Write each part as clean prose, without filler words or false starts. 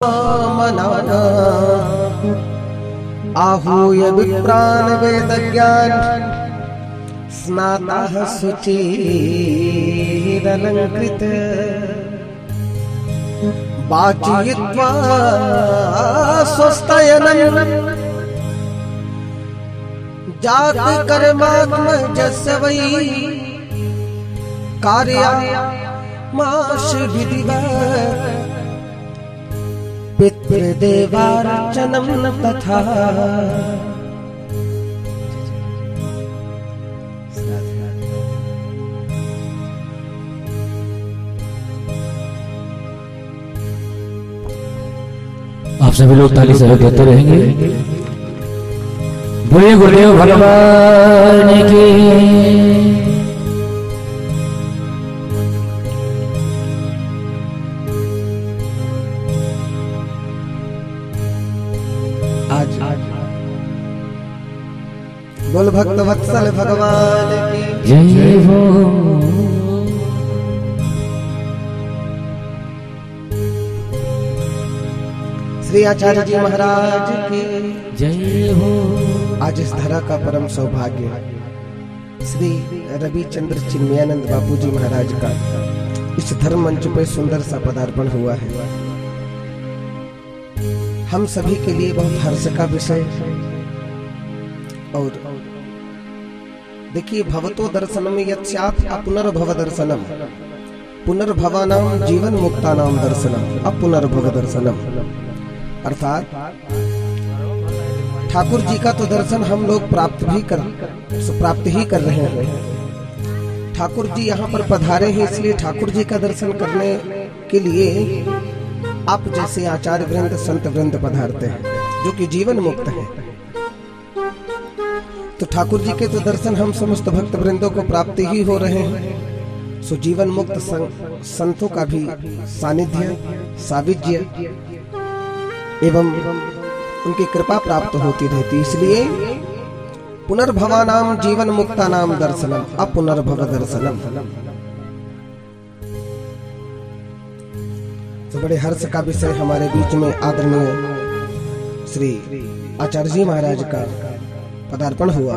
मनाना आहूय विप्रान वेदज्ञान स्नाताः शुचिरलङ्कृत वाचयित्वा स्वस्तयनं जाति कर्मात्मजस्य वै कार्यामाश विधिवत् पितृदेवार्चनं तथा आप सभी लोग ताली से देते रहेंगे। बोलिए गुरुदेव भगवान की। आज बोल भक्त वत्सल भगवान की जय हो। श्री आचार्य जी महाराज की जय हो। आज इस धरा का परम सौभाग्य श्री रविचंद्र चिन्मयानंद बापू जी महाराज का इस धर्म मंच पे सुंदर सा पदार्पण हुआ है। हम सभी के लिए बहुत हर्ष का विषय। और देखिए, भवतो दर्शनम यत्स्यात् अपुनर्भव दर्शनम, पुनर्भवानां जीवन मुक्तानां दर्शनम अपुनर्भव दर्शनम। अर्थात ठाकुर जी का तो दर्शन हम लोग प्राप्त ही कर रहे हैं। ठाकुर जी यहाँ पर पधारे हैं, इसलिए ठाकुर जी का दर्शन करने के लिए आप जैसे आचार्य वृंद संत वृंद पधारते हैं जो कि जीवन मुक्त है। तो ठाकुर जी के तो दर्शन हम समस्त भक्त वृंदों को प्राप्ति ही हो रहे हैं। सो जीवन मुक्त संतों का भी सानिध्य साविज्य एवं उनकी कृपा प्राप्त होती रहती, इसलिए पुनर्भवानाम जीवन मुक्तानाम दर्शनम अपुनर्भव दर्शनम। तो बड़े हर्ष का विषय हमारे बीच में आदरणीय श्री आचार्य जी महाराज का पदार्पण हुआ।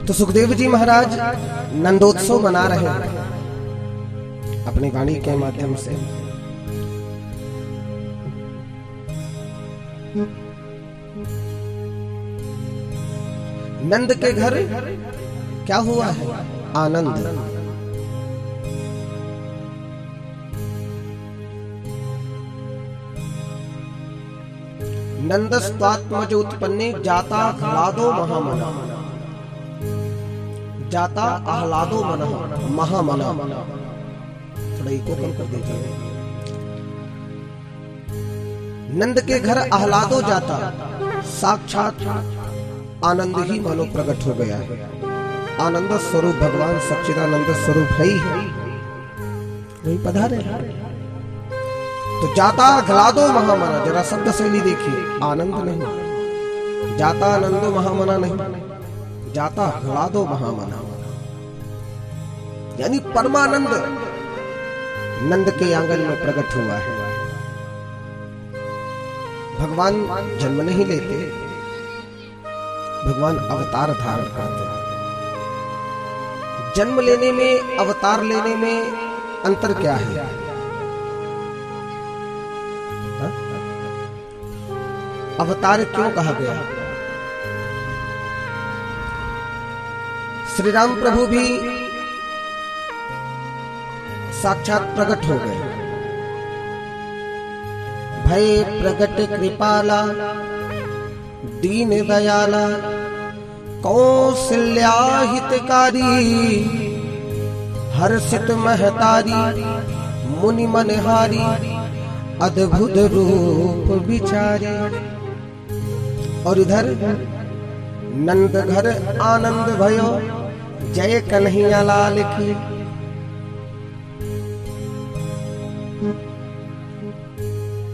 तो सुखदेव जी महाराज नंदोत्सव मना रहे हैं अपनी वाणी के माध्यम से। नंद के घर क्या हुआ है? आनंद। नंदस्त्वात्मज उत्पन्ने जाता आह्लादो महामना, जाता आह्लादो मना महामना। थोड़ा इको कम कर दीजिए। नंद के घर आह्लादो जाता, साक्षात आनंद ही मानो प्रकट हो गया है। आनंद स्वरूप भगवान सच्चिदानंद स्वरूप है ही है, वही पधारे। तो जाता आह्लादो महामना, जरा शब्द शैली देखिए, आनंद नहीं, जाता आनंदो महामना नहीं, जाता आह्लादो महामना, यानी परमानंद नंद के आंगन में प्रकट हुआ है। भगवान जन्म नहीं लेते, भगवान अवतार धारण करते हैं। जन्म लेने में अवतार लेने में अंतर क्या है? हा? अवतार क्यों कहा गया? श्री राम प्रभु भी साक्षात प्रकट हो गए। भय प्रगट कृपाला दीन दयाला कौशल्या हितकारी हर्षित महतारी मुनि मनहारी अद्भुत रूप विचारे। और इधर नंद घर आनंद भयो जय कन्हैया लाल की।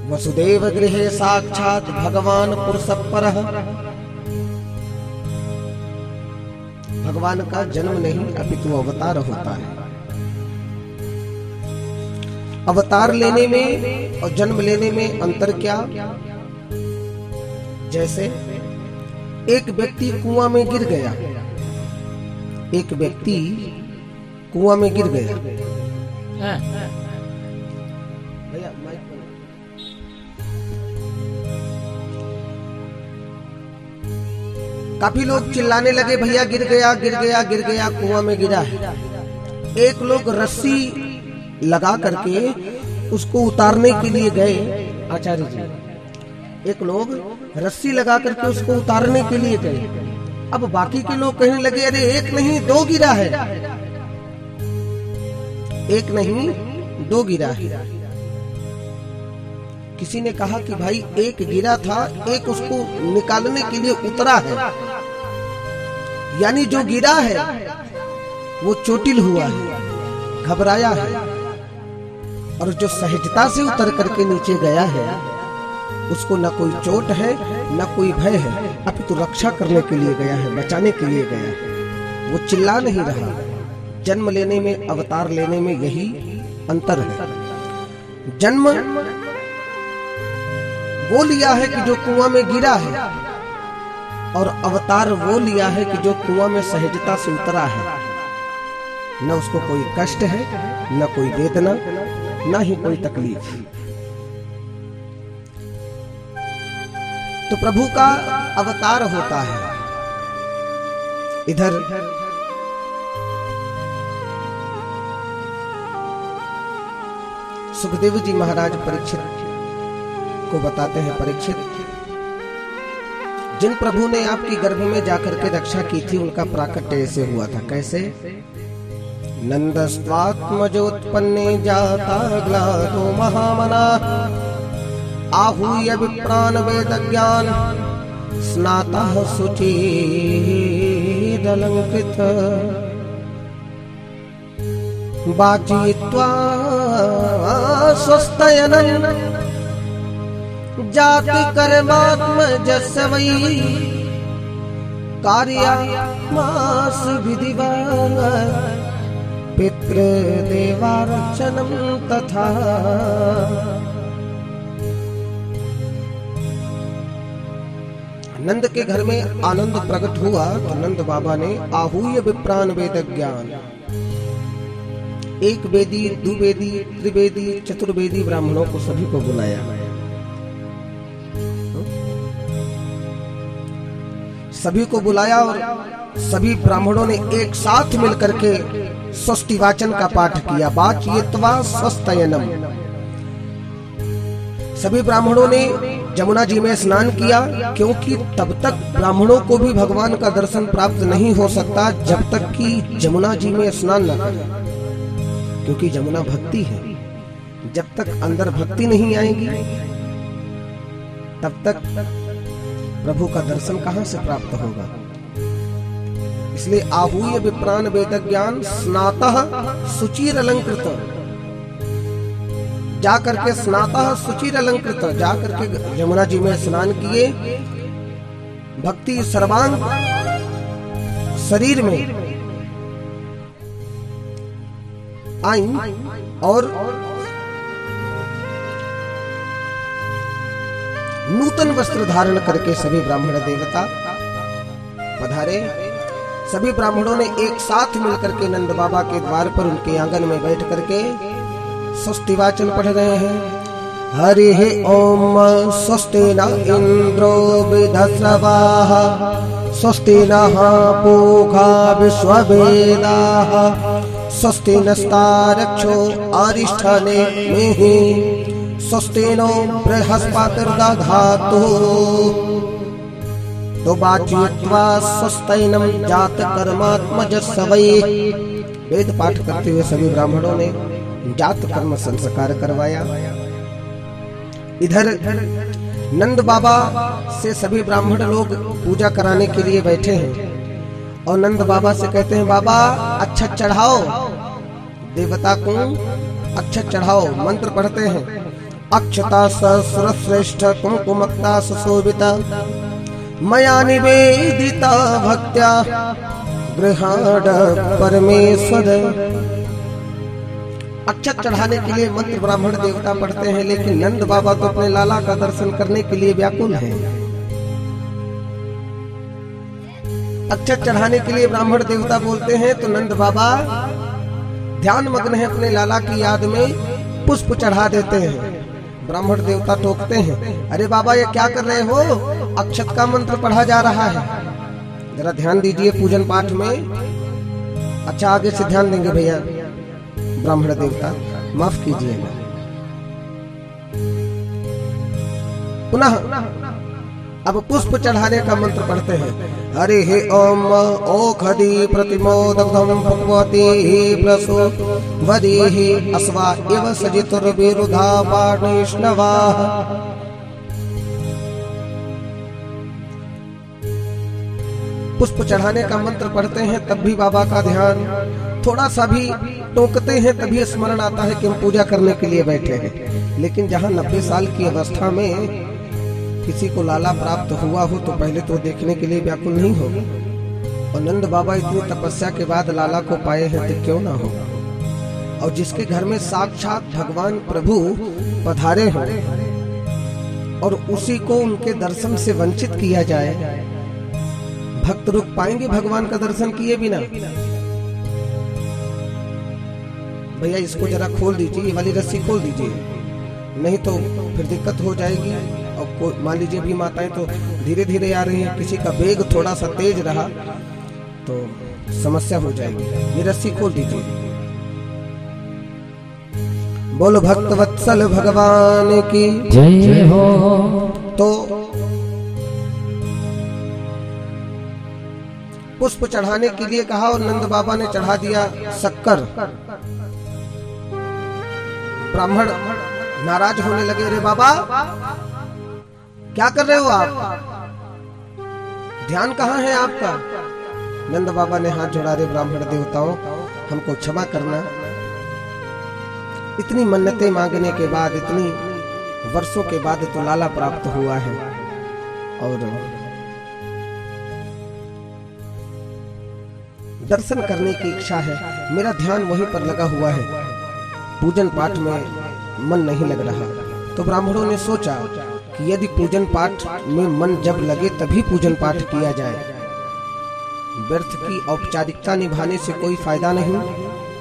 वसुदेव गृहे साक्षात भगवान पुरुष परः भगवान का जन्म नहीं अपितु अवतार होता है। अवतार लेने में और जन्म लेने में अंतर क्या? जैसे एक व्यक्ति कुआं में गिर गया, एक व्यक्ति कुआं में गिर गया। भैया माइक पर। काफी लोग चिल्लाने लगे, भैया गिर गया गिर गया गिर गया, कुआं में गिरा है। एक लोग रस्सी लगा करके उसको उतारने के लिए गए, आचार्य जी, एक लोग रस्सी लगा करके उसको उतारने के लिए गए। अब बाकी के लोग कहने लगे, अरे एक नहीं दो गिरा है, एक नहीं दो गिरा है। किसी ने कहा कि भाई एक गिरा था, एक उसको निकालने के लिए उतरा है, यानी जो गिरा है वो चोटिल हुआ है, घबराया है, और जो सहजता से उतर करके नीचे गया है उसको न कोई चोट है न कोई भय है, अपितु रक्षा करने के लिए गया है, बचाने के लिए गया है। वो चिल्ला नहीं रहा। जन्म लेने में अवतार लेने में यही अंतर है। जन्म वो लिया है कि जो कुआं में गिरा है, और अवतार वो लिया है कि जो कुआं में सहजता से उतरा है। न उसको कोई कष्ट है, न कोई वेदना, न ही कोई तकलीफ। तो प्रभु का अवतार होता है। इधर सुखदेव जी महाराज परीक्षित को बताते हैं, परीक्षित, जिन प्रभु ने आपकी गर्भ में जाकर के रक्षा की थी उनका प्राकट्य ऐसे हुआ था। कैसे? नंदस्त्वात्मजोत्पन्ने जाता ग्लादो महामना, आहूय विप्रान वेद ज्ञान स्नातः शुचिरलंकृत, वाचयित्वा स्वस्तयनं जाति कर्मात्मजस्य वै, कार्यामास विधिवत् पितृदेवार्चनं तथा। नंद के घर में आनंद प्रकट हुआ तो नंद बाबा ने आहूय विप्रान वेद ज्ञान, एक वेदी, दुवेदी, त्रिवेदी, चतुर्वेदी ब्राह्मणों को सभी को बुलाया। सभी को बुलाया और सभी ब्राह्मणों ने एक साथ मिलकर के स्वस्ति वाचन का पाठ किया। वाचयित्वा स्वस्तयनम। सभी ब्राह्मणों ने जमुना जी में स्नान किया, क्योंकि तब तक ब्राह्मणों को भी भगवान का दर्शन प्राप्त नहीं हो सकता जब तक कि जमुना जी में स्नान न करें, क्योंकि जमुना भक्ति है। जब तक अंदर भक्ति नहीं आएगी तब तक प्रभु का दर्शन कहां से प्राप्त होगा। इसलिए आहूय विप्रान वेद ज्ञान स्नातः शुचिर अलंकृत, जाकर के स्नातः शुचिर अलंकृत, जाकर के यमुना जी में स्नान किए, भक्ति सर्वांग शरीर में आई और नूतन वस्त्र धारण करके सभी ब्राह्मण देवता पधारे। सभी ब्राह्मणों ने एक साथ मिलकर के नंद बाबा के द्वार पर उनके आंगन में बैठ करके स्वस्ति वाचन पढ़ रहे हैं। हरिः ओम स्वस्ति न इंद्रो विधस्रवाः, स्वस्ति नः पूषा विश्ववेदाः, स्वस्ति नस्तारक्षो अरिष्ठनेमिः, स्वस्ति नो बृहस्पतिर्दधातु। तो वाचयित्वा स्वस्तैनं जात कर्मात्मजस्य वै। वेद पाठ करते हुए सभी ब्राह्मणों ने जात कर्म संस्कार करवाया। इधर नंद बाबा से सभी ब्राह्मण लोग पूजा कराने के लिए बैठे हैं और नंद बाबा से कहते हैं, बाबा अक्षत चढ़ाओ, देवता को अक्षत चढ़ाओ। मंत्र पढ़ते हैं, अक्षता सहस्रश्रेष्ठ कुमकुमक्ता सुशोभिता, मया निवेदिता भक्त्या गृहाण परमेश्वर। अक्षत चढ़ाने के लिए मंत्र ब्राह्मण देवता पढ़ते हैं, लेकिन नंद बाबा तो अपने लाला का दर्शन करने के लिए व्याकुल हैं। अक्षत चढ़ाने के लिए ब्राह्मण देवता बोलते हैं तो नंद बाबा ध्यान मग्न है अपने लाला की याद में, पुष्प चढ़ा देते हैं। ब्राह्मण देवता टोकते हैं, अरे बाबा ये क्या कर रहे हो, अक्षत का मंत्र पढ़ा जा रहा है, जरा ध्यान दीजिए पूजन पाठ में। अच्छा आगे से ध्यान देंगे भैया ब्राह्मण देवता, माफ कीजिएगा। पुनः अब पुष्प चढ़ाने का मंत्र पढ़ते हैं। हरि हे ओम ओखदि प्रतिमोदग्धम भगवती प्रसो वदेहि अस्वा एव सजितुर्विरुधा पाणिष्णवाः। पुष्प चढ़ाने का मंत्र पढ़ते हैं, तब भी बाबा का ध्यान थोड़ा सा भी टोकते हैं, तभी स्मरण आता है कि हम पूजा करने के लिए बैठे हैं। लेकिन जहाँ 90 साल की अवस्था में किसी को लाला प्राप्त हुआ हो तो पहले तो देखने के लिए व्याकुल नहीं हो, और नंद बाबा इतनी तपस्या के बाद लाला को पाए हैं तो क्यों ना हो। और जिसके घर में साक्षात भगवान प्रभु पधारे हो और उसी को उनके दर्शन से वंचित किया जाए, भक्त रुक पाएंगे भगवान का दर्शन किए बिना? भैया इसको जरा खोल दीजिए, ये वाली रस्सी खोल दीजिए, नहीं तो फिर दिक्कत हो जाएगी। और मान लीजिए भी माताएं तो धीरे धीरे आ रही हैं, किसी का वेग थोड़ा सा तेज रहा तो समस्या हो जाएगी। ये रस्सी खोल दीजिए। बोलो भक्त वत्सल भगवान की जय हो। तो पुष्प चढ़ाने के लिए कहा और नंद बाबा ने चढ़ा दिया शक्कर। ब्राह्मण नाराज होने लगे, अरे बाबा क्या कर रहे हो आप, ध्यान कहाँ है आपका? नंद बाबा ने हाथ जोड़ा, रे ब्राह्मण देवताओं हमको क्षमा करना, इतनी मन्नतें मांगने के बाद, इतनी वर्षों के बाद तो लाला प्राप्त हुआ है और दर्शन करने की इच्छा है, मेरा ध्यान वहीं पर लगा हुआ है, पूजन पाठ में मन नहीं लग रहा। तो ब्राह्मणों ने सोचा कि यदि पूजन पाठ में मन जब लगे तभी पूजन पाठ किया जाए, व्यर्थ की औपचारिकता निभाने से कोई फायदा नहीं।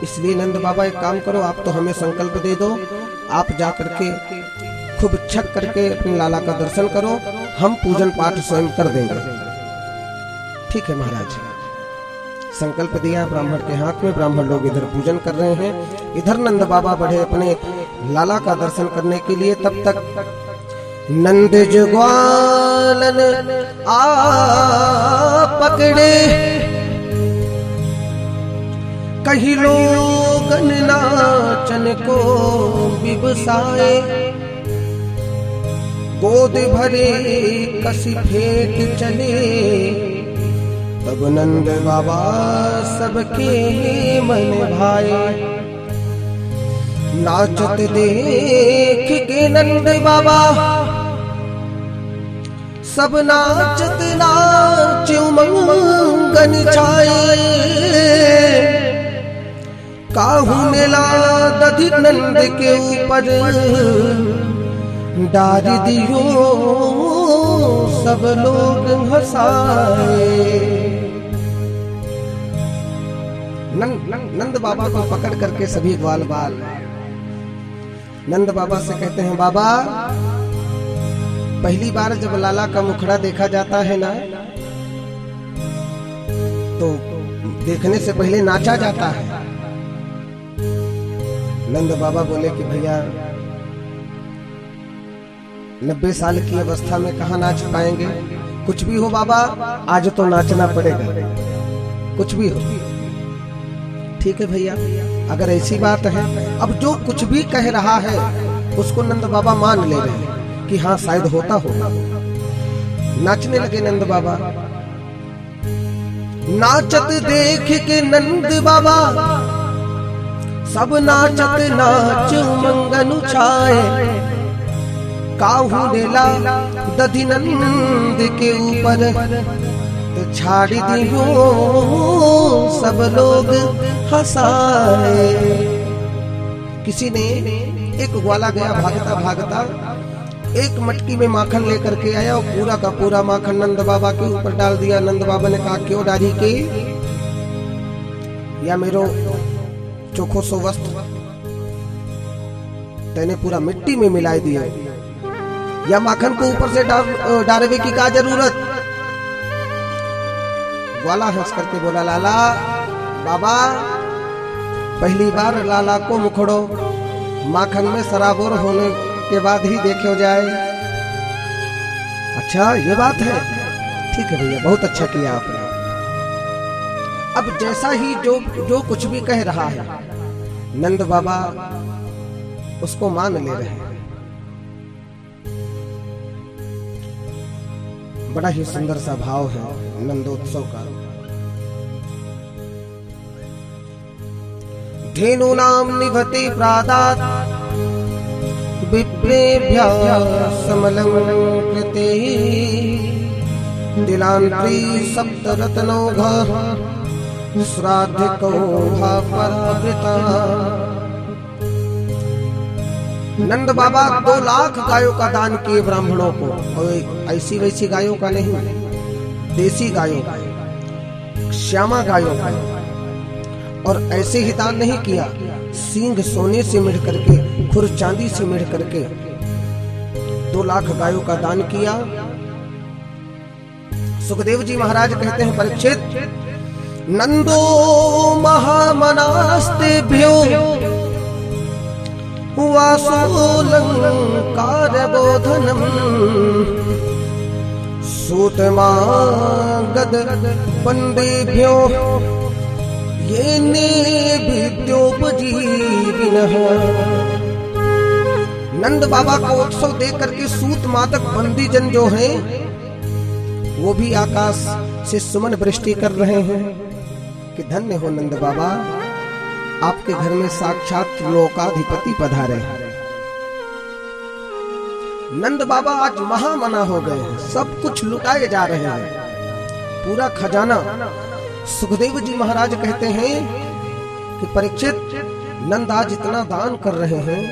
इसलिए नंद बाबा एक काम करो, आप तो हमें संकल्प दे दो, आप जा करके खूब छक करके अपने लाला का दर्शन करो, हम पूजन पाठ स्वयं कर देंगे। ठीक है महाराज, संकल्प दिया ब्राह्मण के हाथ में। ब्राह्मण लोग इधर पूजन कर रहे हैं, इधर नंद बाबा बढ़े अपने लाला का दर्शन करने के लिए। तब तक नंद जुग्वालन आ पकड़े, कहीं लोगन नाचन को बिबसाए, गोद भरे कसी फेंक चले, तब नंद बाबा सबके मन भाए। नाचत देख के नंद बाबा सब नाचत नाच उमंगन छाए, काहू ने लाद नंद के ऊपर डाल दियो सब लोग हंसाए। नंद बाबा को पकड़ करके सभी ग्वाल बाल नंद बाबा से कहते हैं, बाबा पहली बार जब लाला का मुखड़ा देखा जाता है ना, तो देखने से पहले नाचा जाता है। नंद बाबा बोले कि भैया 90 साल की अवस्था में कहाँ नाच पाएंगे, कुछ भी हो बाबा आज तो नाचना पड़ेगा, कुछ भी हो। ठीक है भैया, अगर ऐसी बात है, अब जो कुछ भी कह रहा है उसको नंद बाबा मान ले रहे हैं कि हाँ शायद होता होगा। नाचने लगे नंद बाबा। नाचत देख के नंद बाबा सब नाचत नाच उमंगन छाए, काहू नेला दधि नंद के ऊपर तो छाड़ दियो सब लोग हंसाए। किसी ने एक ग्वाला गया भागता भागता, एक मटकी में माखन लेकर के आया और पूरा का पूरा माखन नंद बाबा के ऊपर डाल दिया। नंद बाबा ने कहा क्यों डाली के, या मेरो चोखो सो वस्त्र तेने पूरा मिट्टी में मिलाई दिया, या माखन को ऊपर से डालने की क्या जरूरत। ग्वाला हंस करके बोला लाला बाबा पहली बार लाला को मुखड़ो माखन में सराबोर होने के बाद ही देखो जाए। अच्छा ये बात है, ठीक है भैया बहुत अच्छा किया आपने। अब जैसा ही जो कुछ भी कह रहा है नंद बाबा उसको मान ले रहे हैं। बड़ा ही सुंदर सा भाव है नंदोत्सव का। धेनूनां निभते प्रादात् विप्रेभ्यः समलंकृते दिलांत्री सप्तरत्नौघः श्राद्धिको परावृता। नंद बाबा 2 लाख गायों का दान किए ब्राह्मणों को, और ऐसी वैसी गायों का नहीं, देसी गायों का, श्यामा गायों का। और ऐसे ही दान नहीं किया, सींग सोने से मिढ़ करके, खुर चांदी से मिढ़ करके 2 लाख गायों का दान किया। सुखदेव जी महाराज कहते हैं परीक्षित, नंदो महामनास्तेभ्यो वासोलंकार बोधनम सूतमागद पंडेभ्यो ये विद्योपजीविनः। नंद बाबा को उत्सव देख करके सूत मादक बंदी जन जो हैं वो भी आकाश से सुमन वृष्टि कर रहे हैं कि धन्य हो नंद बाबा, आपके घर में साक्षात लोकाधिपति पधारे हैं। नंद बाबा आज महामना हो गए हैं, सब कुछ लुटाए जा रहे हैं, पूरा खजाना। सुखदेव जी महाराज कहते हैं कि परीक्षित नंद आज इतना दान कर रहे हैं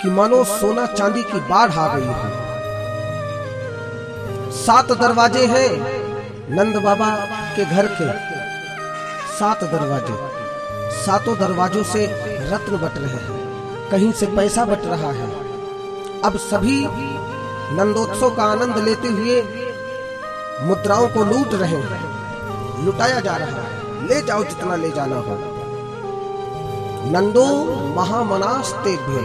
कि मानो सोना चांदी की बाढ़ आ गई है। 7 दरवाजे हैं नंद बाबा के घर के, 7 दरवाजे, 7 दरवाजों से रत्न बट रहे हैं, कहीं से पैसा बट रहा है। अब सभी नंदोत्सव का आनंद लेते हुए मुद्राओं को लूट रहे हैं, लुटाया जा रहा है, ले जाओ जितना ले जाना हो। नंदो महामनास्तेभ्यो,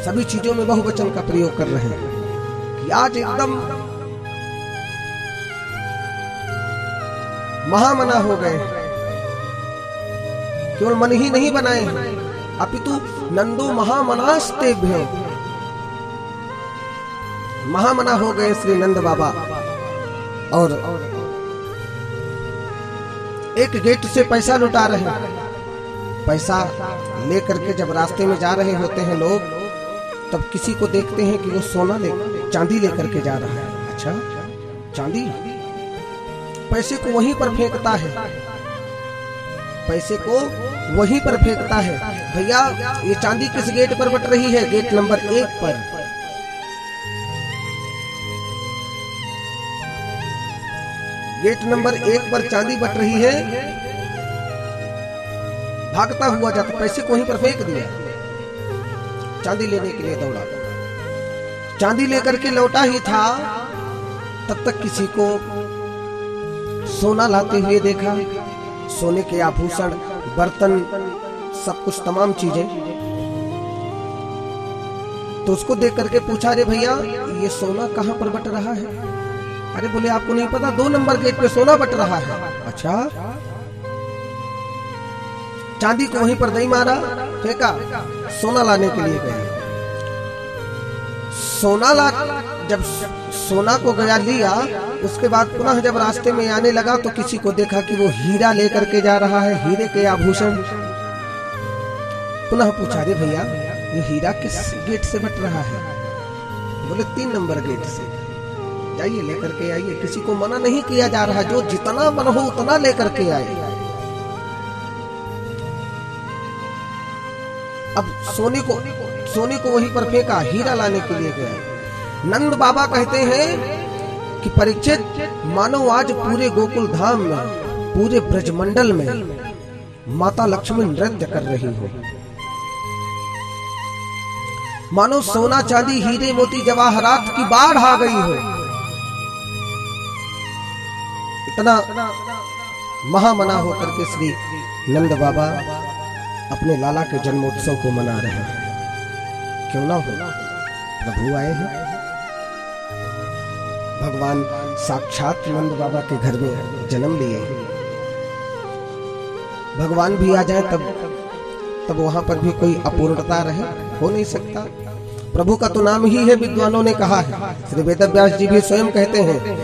सभी चीजों में बहुवचन का प्रयोग कर रहे हैं कि आज एकदम महामना हो गए। केवल मन ही नहीं बनाए हैं, अपितु नंदो महामनास्तेभ्यो, महामना हो गए श्री नंद बाबा। और एक गेट से पैसा लुटा रहे हैं। पैसा लेकर के जब रास्ते में जा रहे होते हैं लोग, तब किसी को देखते हैं कि वो सोना चांदी लेकर के जा रहा है। अच्छा चांदी, पैसे को वहीं पर फेंकता है, पैसे को वहीं पर फेंकता है। भैया ये चांदी किस गेट पर बट रही है? गेट नंबर 1 पर। गेट नंबर 1 पर चांदी बट रही है। भागता हुआ जाता, पैसे को वहीं पर फेंक दिया, चांदी लेने के लिए दौड़ा। चांदी लेकर के लौटा ही था, तब तक किसी को सोना लाते हुए देखा, सोने के आभूषण, बर्तन, सब कुछ, तमाम चीजें। तो उसको देख करके पूछा, अरे भैया ये सोना कहाँ पर बट रहा है? अरे बोले आपको नहीं पता, 2 नंबर गेट पे सोना बट रहा है। अच्छा, चांदी को वहीं पर दही मारा, फेंका, सोना लाने के लिए गए। सोना ला, जब सोना को गया लिया, उसके बाद पुनः जब रास्ते में आने लगा तो किसी को देखा कि वो हीरा लेकर के जा रहा है, हीरे के आभूषण। पुनः पूछा, अरे भैया ये हीरा किस गेट से बट रहा है? बोले 3 नंबर गेट से। जाइए लेकर के आइए, किसी को मना नहीं किया जा रहा, जो जितना मन हो उतना लेकर के आए। अब सोने को वहीं पर फेंका, हीरा लाने के लिए गया। नंद बाबा कहते हैं कि परीक्षित, मानो आज पूरे गोकुल धाम में, पूरे ब्रजमंडल में माता लक्ष्मी नृत्य कर रही हो। मानो सोना चांदी हीरे मोती जवाहरात की बाढ़ आ गई हो। इतना महामना होकर के श्री नंद बाबा अपने लाला के जन्मोत्सव को मना रहे हैं। क्यों ना हो, प्रभु आए हैं। भगवान साक्षात नंद बाबा के घर में जन्म लिए। भगवान भी आ जाए तब वहां पर भी कोई अपूर्णता रहे, हो नहीं सकता। प्रभु का तो नाम ही है, विद्वानों ने कहा है। श्री वेदव्यास जी भी स्वयं कहते हैं,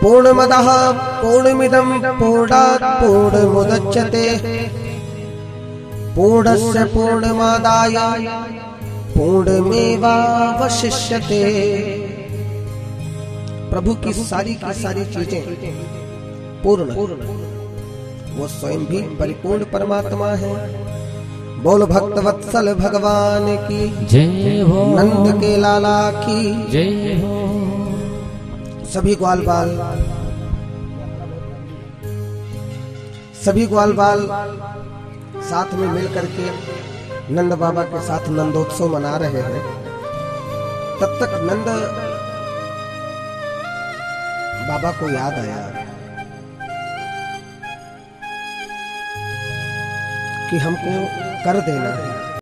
पूर्णमदः पूर्णमिदं पूर्णात् पूर्णमुदच्यते पूर्णस्य पूर्णमादाय पूर्णमेवावशिष्यते। प्रभु की सारी चीजें पूर्ण, वो स्वयं भी परिपूर्ण परमात्मा है। बोल भक्त वत्सल भगवान की जय हो, नंद के लाला की जय हो। सभी ग्वाल बाल साथ में मिलकर के नंद बाबा के साथ नंदोत्सव मना रहे हैं। तब तक नंद बाबा को याद आया कि हमको कर देना है।